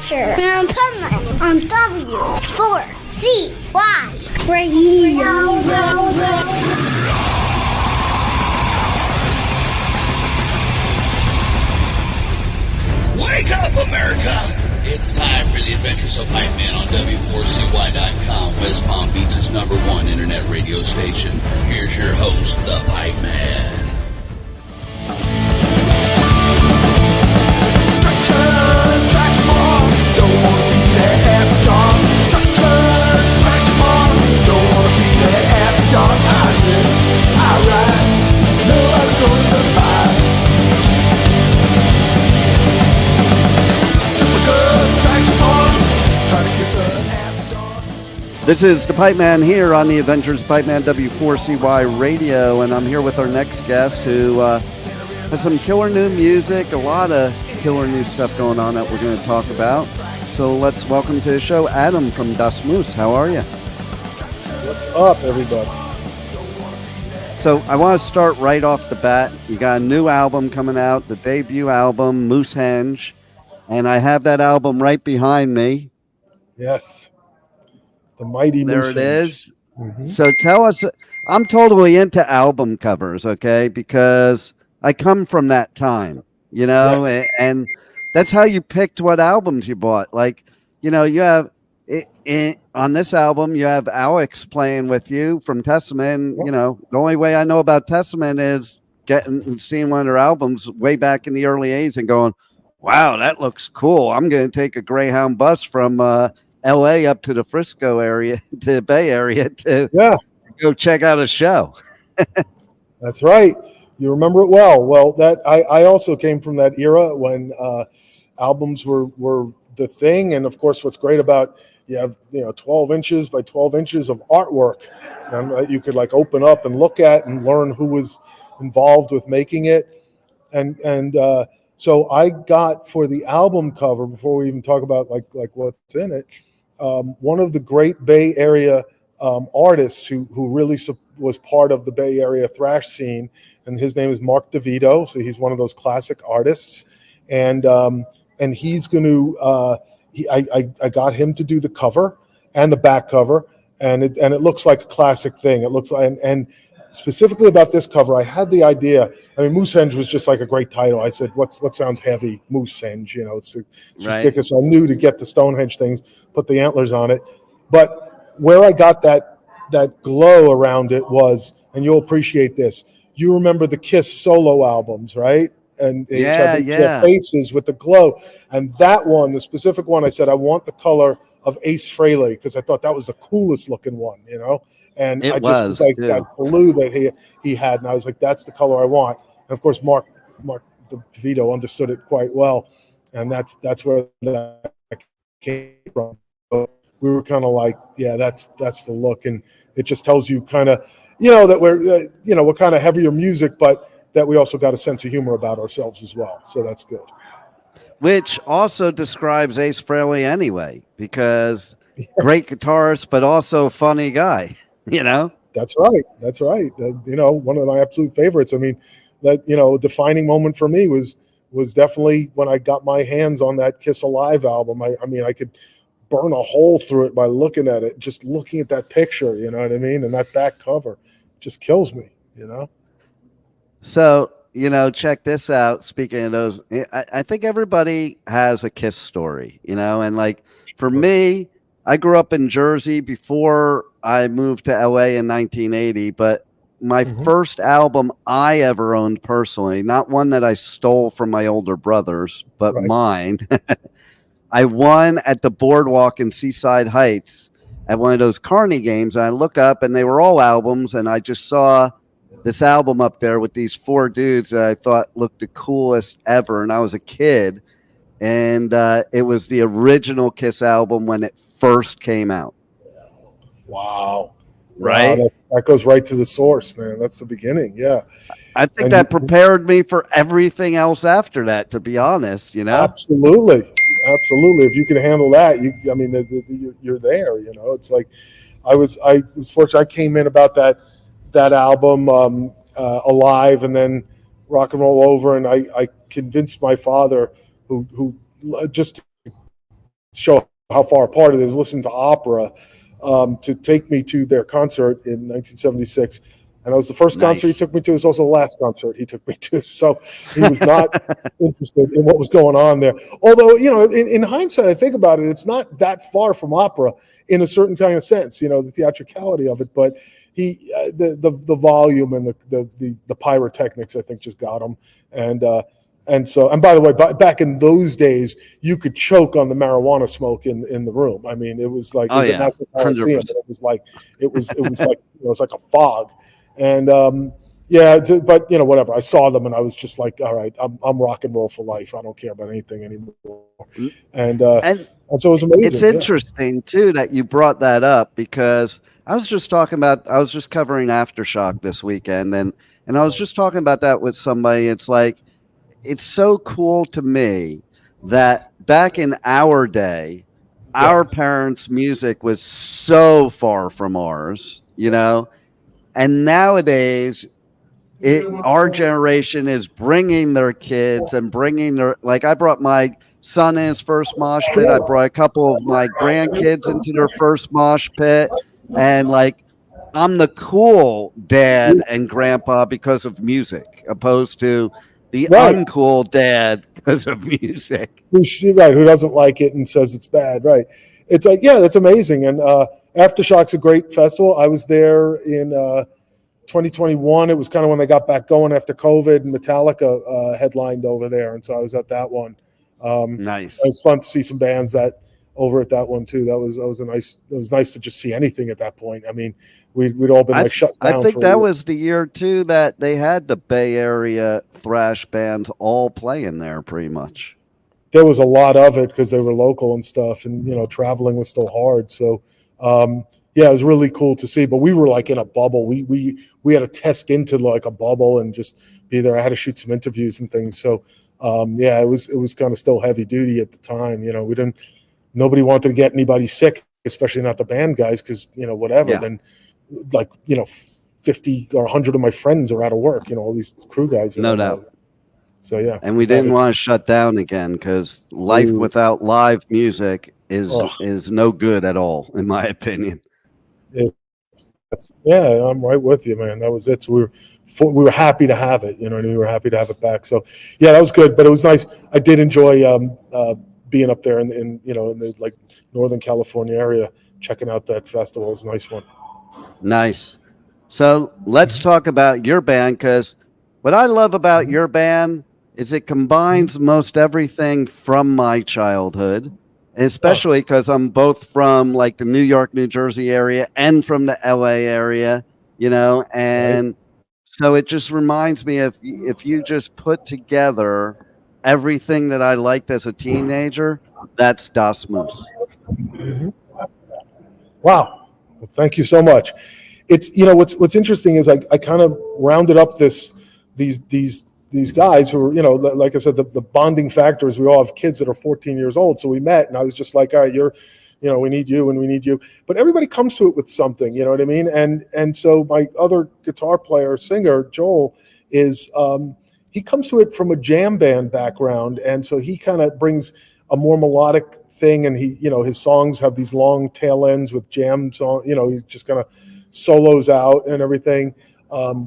Adventure and Pipeman on W4CY Radio. Wake up, America! It's time for the Adventures of Pipeman on W4CY.com, West Palm Beach's #1 internet radio station. Here's your host, the Pipeman. This is the Pipeman here on the Adventures of Pipeman W4CY Radio, and I'm here with our next guest who has some killer new music, a lot of killer new stuff going on that we're going to talk about. So let's welcome to the show Adam from Das Moöse. How are you? What's up, everybody? So I want to start right off the bat. You got a new album coming out, the debut album, Moösehenge, and I have that album right behind me. Yes. The mighty There Moösehenge. it is. Mm-hmm. So tell us, I'm totally into album covers, okay? Because I come from that time, you know, Yes. and that's how you picked what albums you bought. Like, you know, you have on this album, you have Alex playing with you from Testament. You know, the only way I know about Testament is getting and seeing one of their albums way back in the early 80s and going, wow, that looks cool. I'm going to take a Greyhound bus from LA up to the Frisco area, to the Bay Area to go check out a show. That's right. You remember it well. Well, that I also came from that era when albums were the thing. And of course, what's great about you have 12 inches by 12 inches of artwork, and you could like open up and look at and learn who was involved with making it. And so I got for the album cover, before we even talk about like what's in it, one of the great Bay Area artists who really was part of the Bay Area thrash scene, and his name is Mark DeVito. So he's one of those classic artists, and he's going to. I got him to do the cover and the back cover, and it looks like a classic thing. It looks like and specifically about this cover, I had the idea. I mean, Moösehenge was just like a great title. I said, what sounds heavy? Moösehenge, it's right. Ridiculous. I knew to get the Stonehenge things, put the antlers on it. But where I got that glow around it was, and you'll appreciate this, you remember the Kiss solo albums, right? And their faces with the glow. And that one, the specific one, I said, I want the color of Ace Frehley, because I thought that was the coolest looking one, And I just was like that blue that he had, and I was like, that's the color I want. And of course, Mark DeVito understood it quite well, and that's where that came from. So we were kind of like, yeah, that's the look, and it just tells you kind of, that we're, we're kind of heavier music, but that we also got a sense of humor about ourselves as well. So that's good. Which also describes Ace Frehley anyway, because great guitarist, but also funny guy, That's right. That's right. One of my absolute favorites. I mean, that, a defining moment for me was definitely when I got my hands on that Kiss Alive album. I mean, I could burn a hole through it by looking at it, just looking at that picture, you know what I mean? And that back cover just kills me, So, check this out. Speaking of those, I think everybody has a Kiss story, and like for me, I grew up in Jersey before I moved to LA in 1980, but my first album I ever owned personally, not one that I stole from my older brothers, but mine, I won at the Boardwalk in Seaside Heights at one of those Carney games. And I look up and they were all albums, and I just saw this album up there with these four dudes that I thought looked the coolest ever. And I was a kid, and it was the original Kiss album when it first came out. Wow. Right. Wow, that goes right to the source, man. That's the beginning. Yeah. I think that prepared me for everything else after that, to be honest, Absolutely. If you can handle that, you're there, It's like I was fortunate. I came in about that album Alive, and then Rock and Roll Over, and I convinced my father, who just show how far apart it is, listen to opera, to take me to their concert in 1976. And that was the first concert he took me to. It was also the last concert he took me to. So he was not interested in what was going on there. Although, in hindsight, I think about it, it's not that far from opera in a certain kind of sense, the theatricality of it. But the volume and the pyrotechnics, I think, just got him. And by the way, back in those days, you could choke on the marijuana smoke in the room. I mean, it was like, at National Coliseum, it was like a fog. And but whatever. I saw them and I was just like, all right, I'm rock and roll for life. I don't care about anything anymore. And so it was amazing. It's interesting too that you brought that up, because I was just covering Aftershock this weekend, and I was just talking about that with somebody. It's like, it's so cool to me that back in our day, our parents' music was so far from ours, and nowadays our generation is bringing their kids and I brought my son in his first mosh pit. I brought a couple of my grandkids into their first mosh pit, and I'm the cool dad and grandpa because of music, opposed to the uncool dad because of music. Right, who doesn't like it and says it's bad, right? It's like, that's amazing. And Aftershock's a great festival. I was there in 2021. It was kind of when they got back going after COVID, and Metallica headlined over there, and so I was at that one. Nice. It was fun to see some bands over at that one too. It was nice to just see anything at that point. I mean, we'd all been shut down. I think that was the year too that they had the Bay Area thrash bands all playing there pretty much. There was a lot of it because they were local and stuff, and traveling was still hard. So it was really cool to see. But we were in a bubble. We had to test into a bubble and just be there. I had to shoot some interviews and things. So it was kind of still heavy duty at the time. Nobody wanted to get anybody sick, especially not the band guys, because whatever. Yeah. Then 50 or 100 of my friends are out of work. All these crew guys. No doubt. So yeah. And we didn't want to shut down again, because life without live music is no good at all, in my opinion. I'm right with you, man. That was it. So we were happy to have it. We were happy to have it back. So that was good. But it was nice. I did enjoy being up there in the Northern California area, checking out that festival. It was a nice one. Nice. So let's talk about your band, because what I love about your band is it combines most everything from my childhood, especially because I'm both from the New York, New Jersey area and from the LA area, and so it just reminds me of, if you just put together everything that I liked as a teenager, that's Das Moöse. Mm-hmm. Wow. Well, thank you so much. It's, what's interesting is I kind of rounded up these guys who were, like I said, the bonding factor is we all have kids that are 14 years old. So we met, and I was just like, all right, we need you and we need you. But everybody comes to it with something, you know what I mean? And so my other guitar player, singer, Joel, is he comes to it from a jam band background. And so he kind of brings a more melodic thing. And he, his songs have these long tail ends with jam song, he just kind of solos out and everything.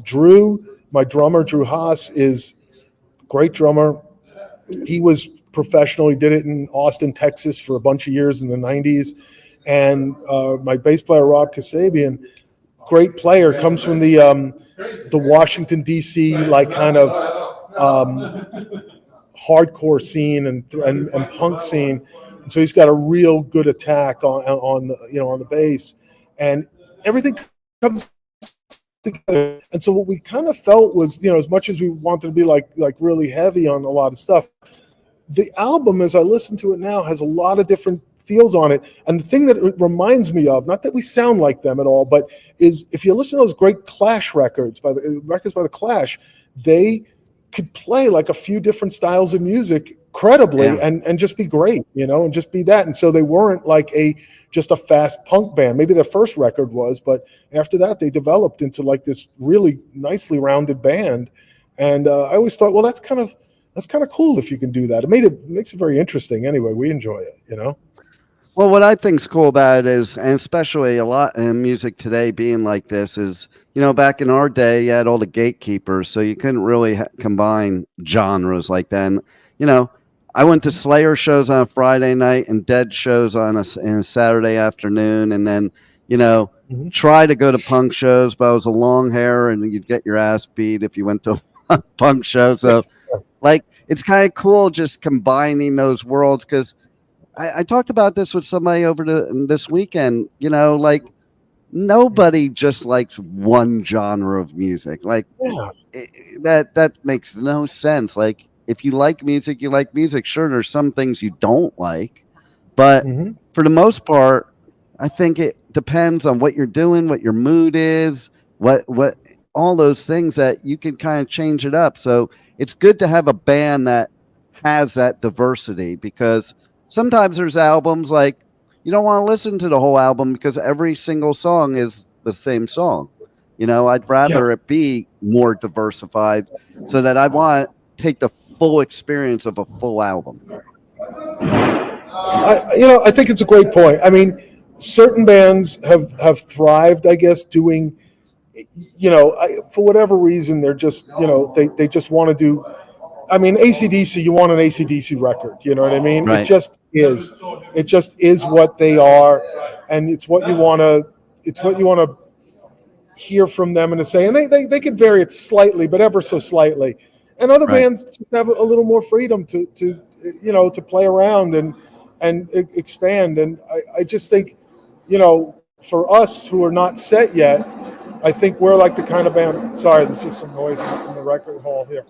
Drew, my drummer, Drew Haas, is a great drummer. He was professional. He did it in Austin, Texas for a bunch of years in the 90s. And my bass player, Rob Kasabian, great player, comes from the Washington, D.C., kind of hardcore scene and punk scene. And so he's got a real good attack on the bass. And everything comes together. And so what we kind of felt was, as much as we wanted to be like really heavy on a lot of stuff, the album, as I listen to it now, has a lot of different feels on it. And the thing that it reminds me of, not that we sound like them at all, but is if you listen to those great Clash records by the Clash, they could play a few different styles of music credibly and just be great, and just be that. And so they weren't just a fast punk band. Maybe their first record was, but after that they developed into this really nicely rounded band. And I always thought, well, that's kind of cool if you can do that. It makes it very interesting. Anyway, we enjoy it, Well, what I think's cool about it is, and especially a lot in music today being like this, is back in our day, you had all the gatekeepers, so you couldn't really combine genres like that. And, I went to Slayer shows on a Friday night and Dead shows on a Saturday afternoon, and then try to go to punk shows, but I was a long hair, and you'd get your ass beat if you went to a punk show. So, like, it's kind of cool just combining those worlds because. I talked about this with somebody over this weekend, like nobody just likes one genre of music. Like that makes no sense. Like if you like music, you like music. Sure, there's some things you don't like, but for the most part, I think it depends on what you're doing, what your mood is, what all those things that you can kind of change it up. So it's good to have a band that has that diversity because sometimes there's albums like you don't want to listen to the whole album because every single song is the same song. I'd rather it be more diversified so that I want to take the full experience of a full album. I think it's a great point. I mean, certain bands have thrived, I guess, doing, for whatever reason, they're just, they just want to do. I mean, AC/DC, you want an AC/DC record, you know what I mean? Right. It just is what they are, and it's what you want to hear from them and to say, and they can vary it slightly, but ever so slightly. And other bands just have a little more freedom to play around and expand. And I just think, for us who are not set yet, I think we're like the kind of band. Sorry, there's just some noise in the record hall here.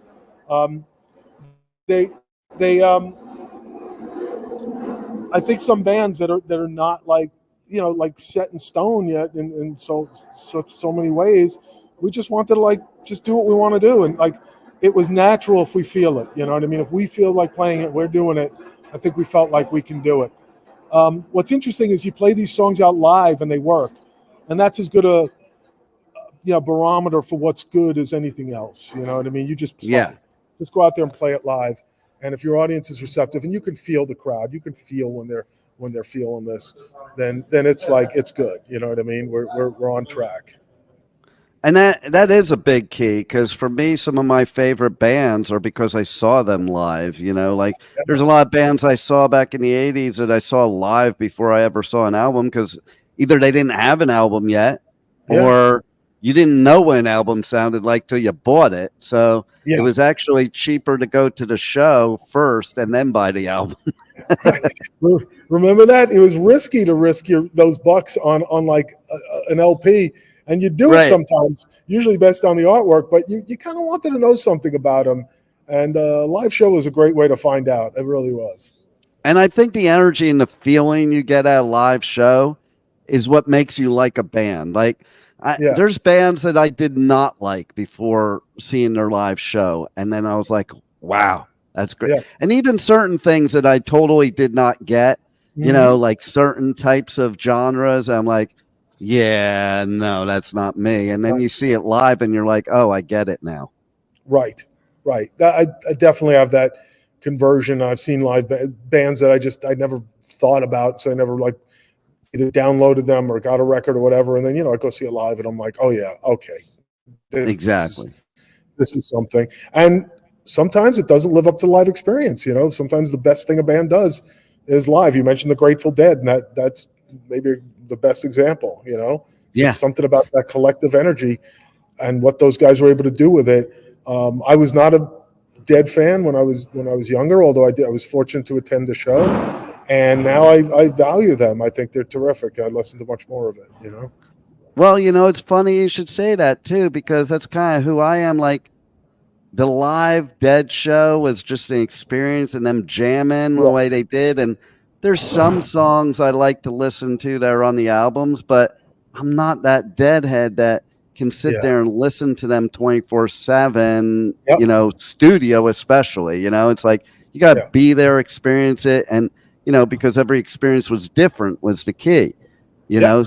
I think some bands that are not like set in stone yet in so many ways, we just wanted to just do what we want to do, and it was natural if we feel it, you know what I mean? If we feel like playing it, we're doing it. I think we felt like we can do it. What's interesting is you play these songs out live and they work, and that's as good a barometer for what's good as anything else. You know what I mean? You just play. Yeah. Just go out there and play it live. And if your audience is receptive and you can feel the crowd, you can feel when they're feeling this, then it's like it's good. You know what I mean? We're on track. And that is a big key because for me, some of my favorite bands are because I saw them live. There's a lot of bands I saw back in the 80s that I saw live before I ever saw an album because either they didn't have an album yet or you didn't know what an album sounded like till you bought it. So it was actually cheaper to go to the show first and then buy the album. Remember that? It was risky to risk those bucks on like an LP, and you do it sometimes, usually based on the artwork, but you kind of wanted to know something about them. And a live show was a great way to find out. It really was. And I think the energy and the feeling you get at a live show is what makes you like a band. There's bands that I did not like before seeing their live show. And then I was like, wow, that's great. Yeah. And even certain things that I totally did not get, like certain types of genres. I'm like, yeah, no, that's not me. And then you see it live and you're like, oh, I get it now. Right. I definitely have that conversion. I've seen live bands that I never thought about. So I never either downloaded them or got a record or whatever, and then I go see it live, and I'm like, oh yeah, okay, exactly. This is something. And sometimes it doesn't live up to the live experience. Sometimes the best thing a band does is live. You mentioned the Grateful Dead, and that's maybe the best example. It's something about that collective energy and what those guys were able to do with it. I was not a Dead fan when I was younger, although I was fortunate to attend the show. And now I value them. I think they're terrific. I listen to much more of it, Well, it's funny you should say that too, because that's kind of who I am. Like the live Dead show was just an experience and them jamming the way they did. And there's some songs I like to listen to that are on the albums, but I'm not that Deadhead that can sit there and listen to them 24/7, studio especially. It's like you got to be there, experience it. And because every experience was different was the key, know.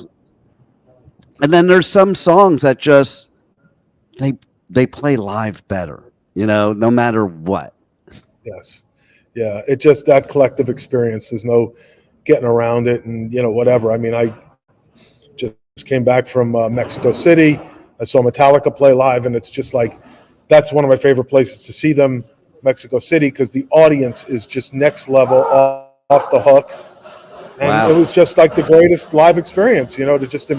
And then there's some songs that just they play live better, no matter what. Yes. Yeah. It just that collective experience. There's no getting around it and, whatever. I mean, I just came back from Mexico City. I saw Metallica play live, and it's just like, that's one of my favorite places to see them, Mexico City, because the audience is just next level, off the hook. And Wow. It was just like the greatest live experience, to just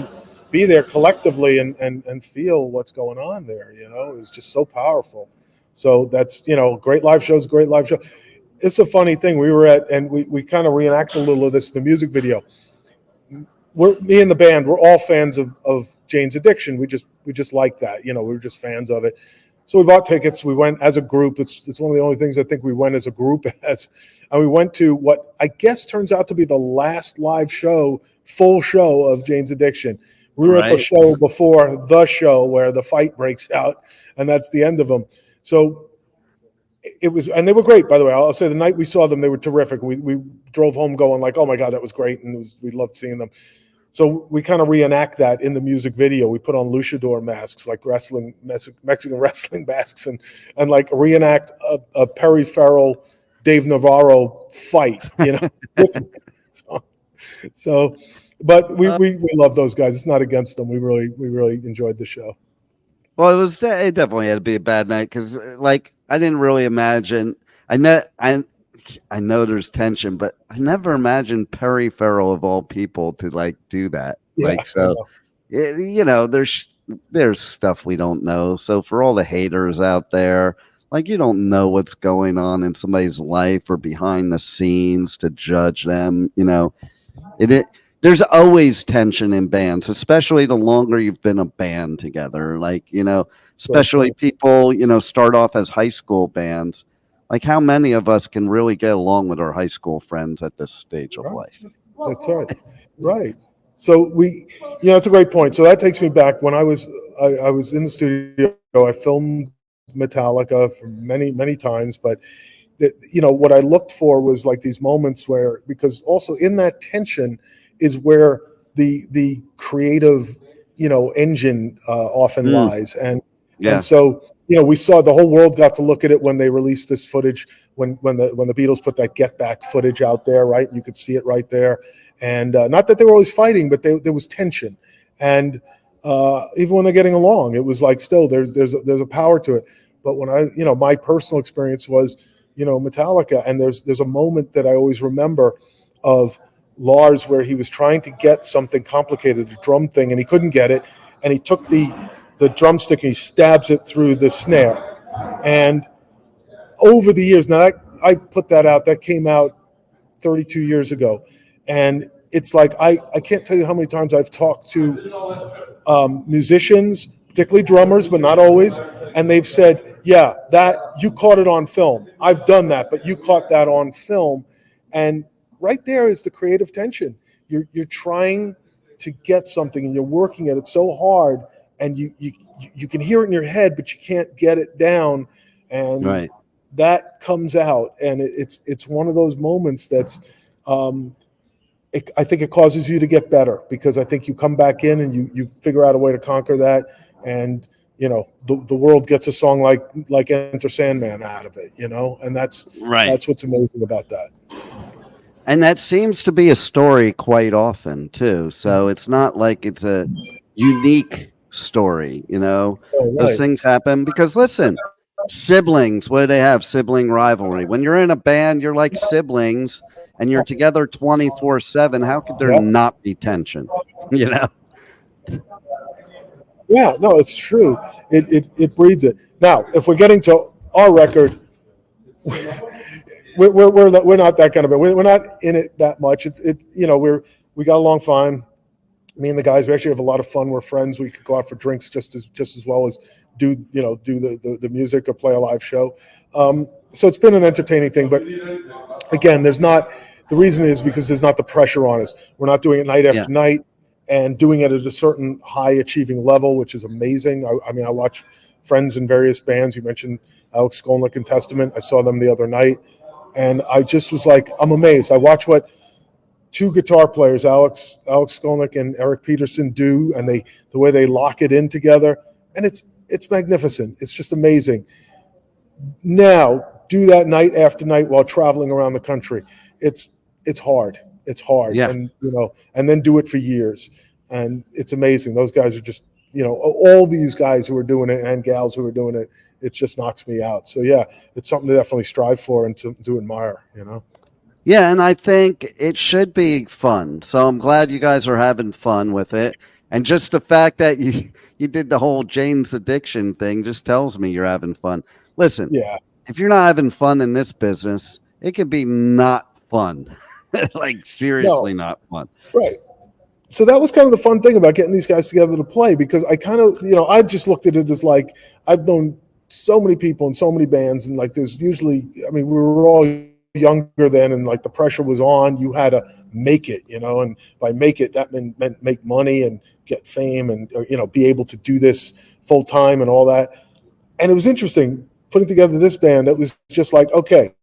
be there collectively and feel what's going on there, It was just so powerful. So that's, great live shows, great live show. It's a funny thing. We were at, and we kind of reenact a little of this in the music video. Me and the band, we're all fans of Jane's Addiction. We just like that, we were just fans of it. So we bought tickets. We went as a group. It's one of the only things I think we went as a group as, and we went to what I guess turns out to be the last live show, full show of Jane's Addiction. We were at the show before the show where the fight breaks out, and that's the end of them. So it was, and they were great, by the way. I'll say the night we saw them, they were terrific. We drove home going like, oh my God, that was great, and we loved seeing them. So we kind of reenact that in the music video. We put on luchador masks, like Mexican wrestling masks, and like reenact a Perry Farrell, Dave Navarro fight, So, but we love those guys. It's not against them. We really enjoyed the show. Well, it definitely had to be a bad night because, like, I didn't really imagine. I know there's tension, but I never imagined Perry Farrell of all people to like do that. Yeah, there's stuff we don't know. So for all the haters out there, like, you don't know what's going on in somebody's life or behind the scenes to judge them. There's always tension in bands, especially the longer you've been a band together. Like, especially people, start off as high school bands. Like, how many of us can really get along with our high school friends at this stage of life? That's right. Right. So it's a great point. So that takes me back when I was in the studio. I filmed Metallica for many, many times, but what I looked for was like these moments where, because also in that tension is where the creative, engine often lies. And so, we saw the whole world got to look at it when they released this footage, when the Beatles put that Get Back footage out there, right? You could see it right there. And not that they were always fighting, but there was tension. And even when they're getting along, it was like, still there's a power to it. But when my personal experience was, Metallica, and there's a moment that I always remember of Lars where he was trying to get something complicated, a drum thing, and he couldn't get it. And he took the drumstick and he stabs it through the snare. And over the years, now I put that out, that came out 32 years ago. And it's like, I can't tell you how many times I've talked to musicians, particularly drummers, but not always. And they've said, yeah, that you caught it on film. I've done that, but you caught that on film. And right there is the creative tension. You're trying to get something and you're working at it so hard, and you can hear it in your head, but you can't get it down, and that comes out, and it's one of those moments that's I think it causes you to get better, because I think you come back in and you figure out a way to conquer that, and the world gets a song like Enter Sandman out of it, and that's what's amazing about that. And that seems to be a story quite often too. So it's not like it's a unique story, Those things happen because, listen, siblings, what do they have? Sibling rivalry. When you're in a band, you're like siblings and you're together 24/7. How could there not be tension? Yeah, no, it's true. It breeds it. Now, if we're getting to our record, we're not that kind of band. We're not in it that much. We got along fine. Me and the guys, we actually have a lot of fun. We're friends. We could go out for drinks just as well as do the music or play a live show. So it's been an entertaining thing. But again, the reason is because there's not the pressure on us. We're not doing it night after night and doing it at a certain high achieving level, which is amazing. I mean, I watch friends in various bands. You mentioned Alex Skolnick and Testament. I saw them the other night, and I just was like, I'm amazed. I watch what two guitar players, Alex Skolnick and Eric Peterson, do, and the way they lock it in together, and it's magnificent. It's just amazing. Now, do that night after night while traveling around the country. It's hard. It's hard. Yeah. And, and then do it for years. And it's amazing. Those guys are just, all these guys who are doing it and gals who are doing it, it just knocks me out. So yeah, it's something to definitely strive for and to admire, Yeah, and I think it should be fun. So I'm glad you guys are having fun with it. And just the fact that you did the whole Jane's Addiction thing just tells me you're having fun. Listen, Yeah. if you're not having fun in this business, it could be not fun. Like seriously not fun. Right. So that was kind of the fun thing about getting these guys together to play, because I kind of, I just looked at it as like, I've known so many people in so many bands, and like there's usually, we were all younger then, and like the pressure was on. You had to make it, and by make it, that meant make money and get fame and, be able to do this full time and all that. And it was interesting putting together this band that was just like, okay,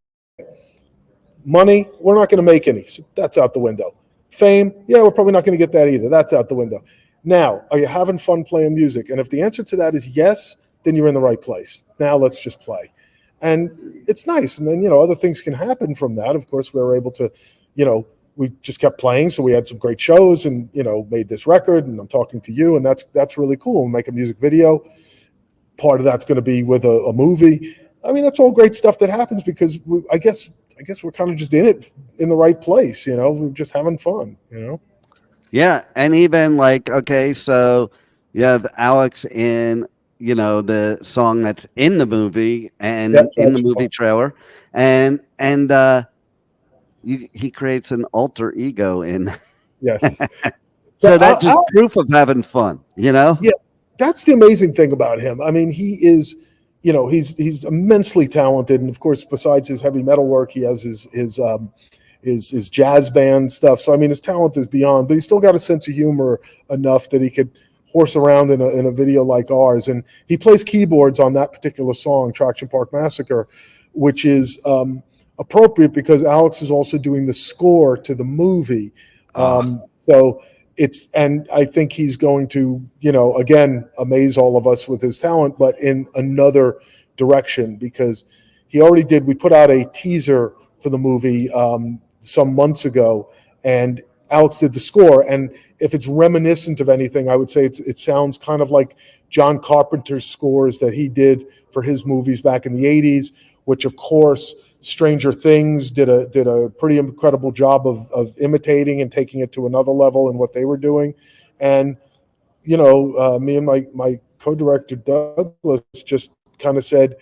money, we're not going to make any. So that's out the window. Fame, yeah, we're probably not going to get that either. That's out the window. Now, are you having fun playing music? And if the answer to that is yes, then you're in the right place. Now let's just play. And it's nice. And then, other things can happen from that. Of course, we were able to, we just kept playing. So we had some great shows and, made this record, and I'm talking to you, and that's really cool. We'll make a music video. Part of that's going to be with a movie. That's all great stuff that happens because I guess we're kind of just in it in the right place, we're just having fun, Yeah. And even like, okay, so you have Alex in, the song that's in the movie and in the movie trailer. And he creates an alter ego in. Yes. So that's just proof of having fun, Yeah. That's the amazing thing about him. He is, he's immensely talented. And of course, besides his heavy metal work, he has his jazz band stuff. So, his talent is beyond, but he's still got a sense of humor enough that he could horse around in a video like ours. And he plays keyboards on that particular song, Traction Park Massacre, which is appropriate because Alex is also doing the score to the movie. So and I think he's going to, again, amaze all of us with his talent, but in another direction, because we put out a teaser for the movie some months ago, and Alex did the score. And if it's reminiscent of anything, I would say it sounds kind of like John Carpenter's scores that he did for his movies back in the 80s, which of course Stranger Things did a pretty incredible job of imitating and taking it to another level in what they were doing. And, me and my co-director Douglas just kind of said,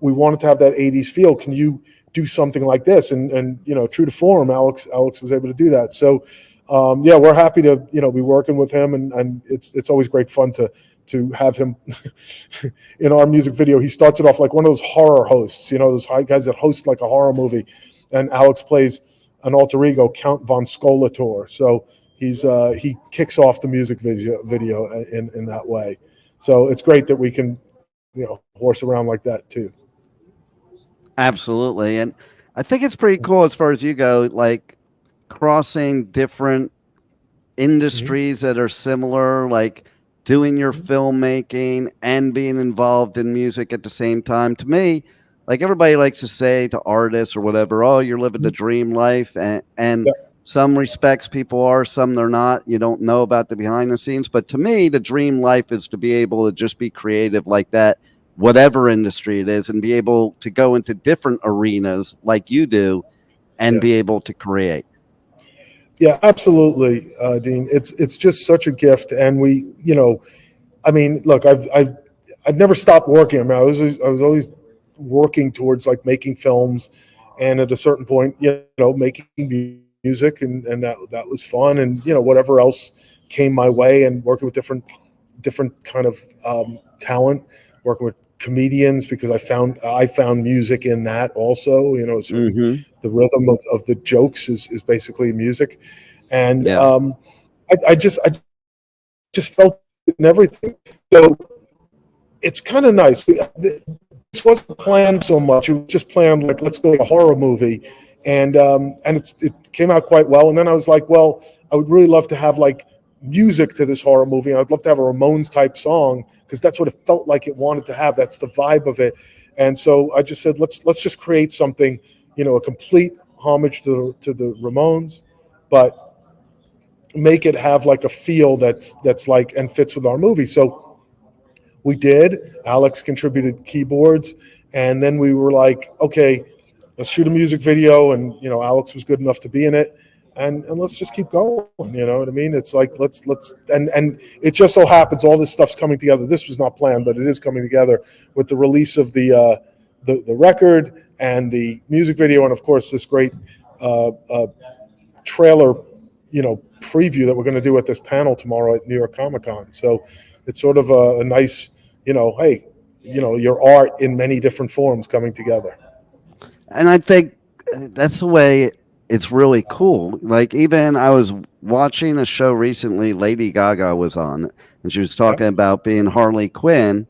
we wanted to have that 80s feel. Can you do something like this? And true to form, Alex was able to do that. So, we're happy to, be working with him, and it's always great fun to have him in our music video. He starts it off like one of those horror hosts, those guys that host like a horror movie. And Alex plays an alter ego, Count von Skolator. So he kicks off the music video in that way. So it's great that we can, horse around like that too. Absolutely. And I think it's pretty cool as far as you go, like crossing different industries that are similar, like doing your filmmaking and being involved in music at the same time. To me, like everybody likes to say to artists or whatever, oh, you're living the dream life. And some respects people are, some they're not. You don't know about the behind the scenes. But to me, the dream life is to be able to just be creative like that, whatever industry it is, and be able to go into different arenas like you do and be able to create. Yeah, absolutely, Dean. It's just such a gift, and we, look, I've never stopped working. I was always working towards like making films, and at a certain point, making music, and that was fun, and whatever else came my way, and working with different kind of talent, working with comedians, because I found music in that also. The rhythm of the jokes is basically music, and I just felt it in everything. So it's kind of nice. This wasn't planned so much; it was just planned like, let's go to a horror movie, and it came out quite well. And then I was like, well, I would really love to have like music to this horror movie. I'd love to have a Ramones type song, because that's what it felt like it wanted to have. That's the vibe of it. And so I just said, let's just create something, a complete homage to the Ramones, but make it have like a feel that's like and fits with our movie. So we did. Alex contributed keyboards, and then we were like, okay, let's shoot a music video, and Alex was good enough to be in it, and let's just keep going. You know what I mean? It's like let's and it just so happens all this stuff's coming together. This was not planned, but it is coming together with the release of the record and the music video, and of course this great trailer, preview that we're going to do at this panel tomorrow at New York Comic Con. So it's sort of a nice, hey, your art in many different forms coming together. And I think that's the way it's really cool. Like, even I was watching a show recently, Lady Gaga was on, and she was talking about being Harley Quinn,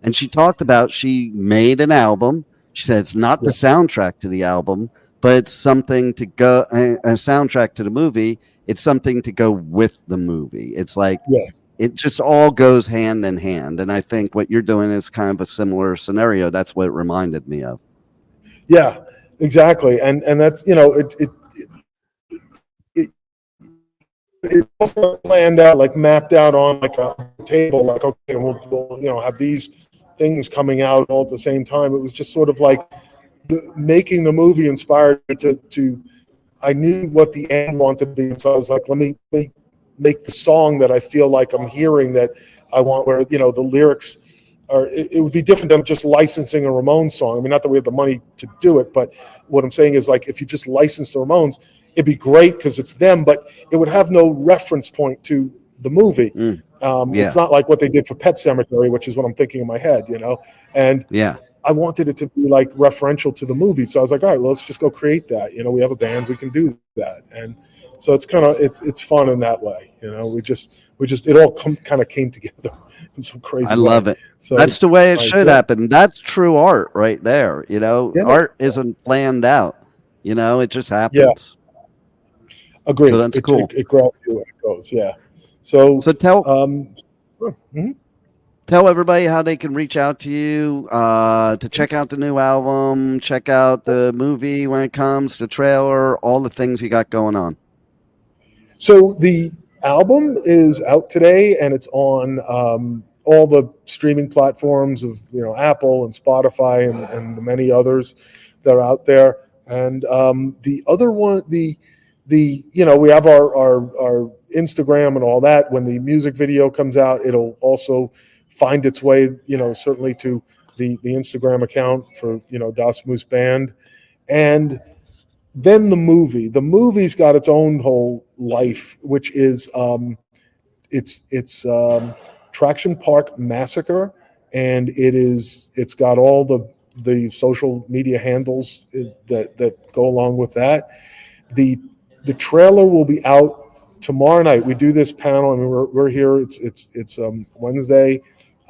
and she talked about she made an album. She said it's not the soundtrack to the album, but it's something to go, a soundtrack to the movie. It's something to go with the movie. It's like, it just all goes hand in hand. And I think what you're doing is kind of a similar scenario. That's what it reminded me of. Yeah, exactly. And that's, it's planned out, like mapped out on like a table, like, okay, we'll have these things coming out all at the same time. It was just sort of like making the movie inspired to I knew what the end wanted to be, so I was like, let me make the song that I feel like I'm hearing, that I want, where the lyrics are. It would be different than just licensing a Ramones song. I mean, not that we have the money to do it, but what I'm saying is, like, if you just license the Ramones, it'd be great because it's them, but it would have no reference point to the movie. It's not like what they did for Pet Sematary, which is what I'm thinking in my head, and I wanted it to be like referential to the movie. So I was like, all right, well, let's just go create that. We have a band, we can do that. And so it's kind of, it's fun in that way. We just, it all kind of came together in some crazy I love it. So that's the way it should happen. That's true art right there. Art isn't planned out, it just happens. Agreed. So that's cool. It grabs you when it goes. Yeah. So tell everybody how they can reach out to you to check out the new album, check out the movie when it comes, the trailer, all the things you got going on. So the album is out today, and it's on all the streaming platforms of Apple and Spotify and the many others that are out there. And the other one, we have our Instagram and all that. When the music video comes out, it'll also find its way, certainly to the Instagram account for, Das Moose Band. And then the movie's got its own whole life, which is, it's Traction Park Massacre. And it's got all the social media handles that go along with that. The trailer will be out tomorrow night. We do this panel, and we're here. It's Wednesday,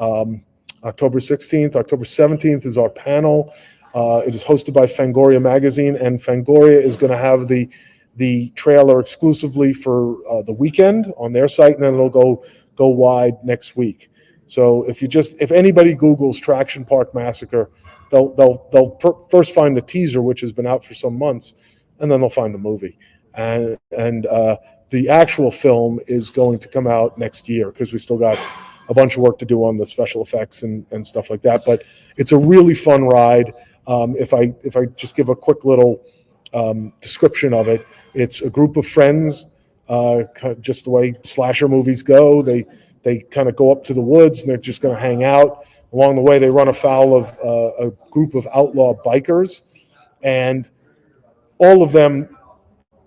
October 16th. October 17th is our panel. It is hosted by Fangoria Magazine, and Fangoria is going to have the trailer exclusively for the weekend on their site, and then it'll go wide next week. So if anybody Googles Traction Park Massacre, they'll first find the teaser, which has been out for some months, and then they'll find the movie. And the actual film is going to come out next year, because we still got a bunch of work to do on the special effects and stuff like that. But it's a really fun ride. If I just give a quick little description of it, it's a group of friends, just the way slasher movies go. They kind of go up to the woods, and they're just going to hang out. Along the way, they run afoul of a group of outlaw bikers, and all of them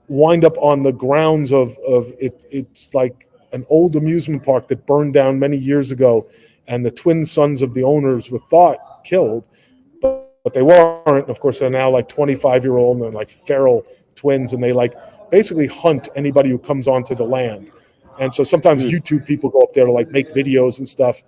wind up on the grounds of it. It's like an old amusement park that burned down many years ago, and the twin sons of the owners were thought killed, but they weren't. Of course, they're now like 25-year-old, and they're like feral twins, and they like basically hunt anybody who comes onto the land. And so sometimes YouTube people go up there to like make videos and stuff,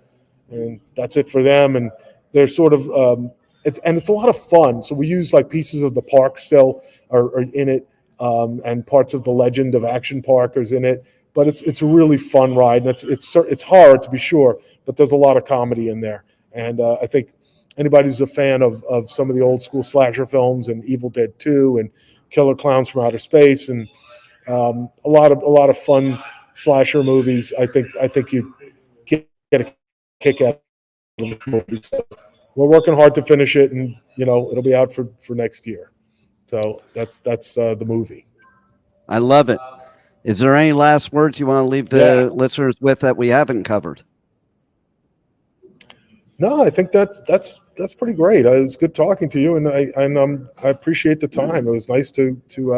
and that's it for them. And they're sort of it's a lot of fun. So we use like pieces of the park still are in it, and parts of the legend of Action Park is in it. But it's a really fun ride, and it's hard, to be sure, but there's a lot of comedy in there. And I think anybody who's a fan of some of the old school slasher films and Evil Dead 2 and Killer Clowns from Outer Space and a lot of fun slasher movies. I think you get a kick out of the movie. So we're working hard to finish it, and it'll be out for next year. So that's the movie. I love it. Is there any last words you want to leave the listeners with that we haven't covered? No, I think that's pretty great. It was good talking to you, and I appreciate the time. It was nice to do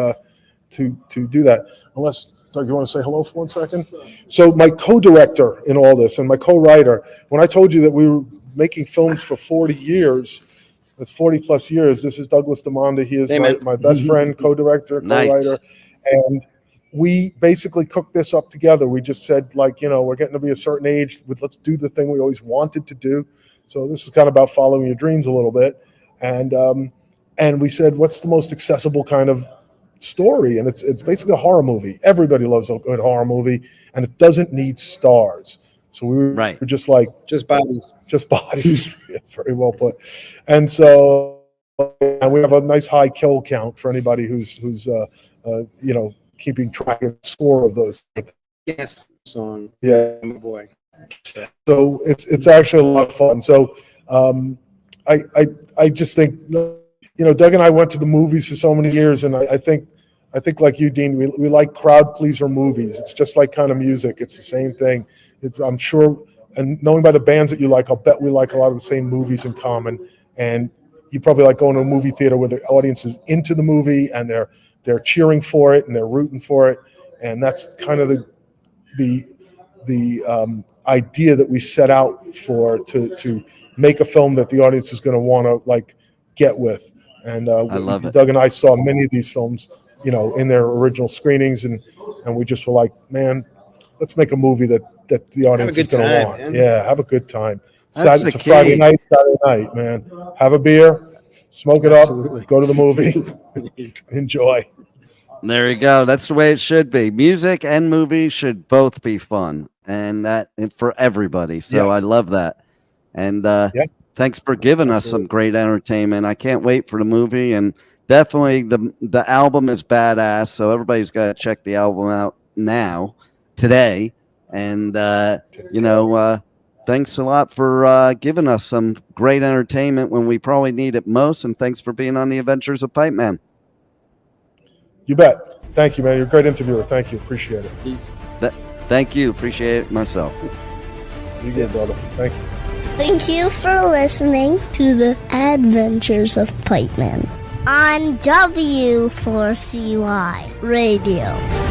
that. Unless Doug, you want to say hello for 1 second? So my co-director in all this and my co-writer, when I told you that we were making films for 40 years, that's 40 plus years. This is Douglas DeMonda. He is my best friend, co-director, co-writer, nice. And we basically cooked this up together. We just said, we're getting to be a certain age. Let's do the thing we always wanted to do. So this is kind of about following your dreams a little bit. And we said, what's the most accessible kind of story? And it's basically a horror movie. Everybody loves a good horror movie, and it doesn't need stars. So we were just bodies. Just bodies. Yeah, very well put. And so and we have a nice high kill count for anybody who's keeping track and score of those. Yes, song. Yeah, boy. So it's actually a lot of fun. So I just think Doug and I went to the movies for so many years, and I think like you, Dean, we like crowd pleaser movies. It's just like kind of music. It's the same thing. I'm sure, and knowing by the bands that you like, I'll bet we like a lot of the same movies in common. And you probably like going to a movie theater where the audience is into the movie and they're cheering for it and they're rooting for it. And that's kind of the idea that we set out for, to make a film that the audience is going to want to get with. And I love it. Doug and I saw many of these films, in their original screenings, and we just were like, man, let's make a movie that the audience is going to want. Man. Yeah, have a good time. It's a Friday night, man. Have a beer, smoke it up, go to the movie, enjoy. There you go. That's the way it should be. Music and movies should both be fun, and for everybody. So yes. I love that. And thanks for giving us some great entertainment. I can't wait for the movie, and definitely the album is badass. So everybody's got to check the album out today. And thanks a lot for giving us some great entertainment when we probably need it most. And thanks for being on the Adventures of Pipe Man. You bet. Thank you, man. You're a great interviewer. Thank you. Appreciate it. Peace. Thank you. Appreciate it myself. You good, brother. Thank you. Thank you for listening to the Adventures of Pipe Man on W4CY Radio.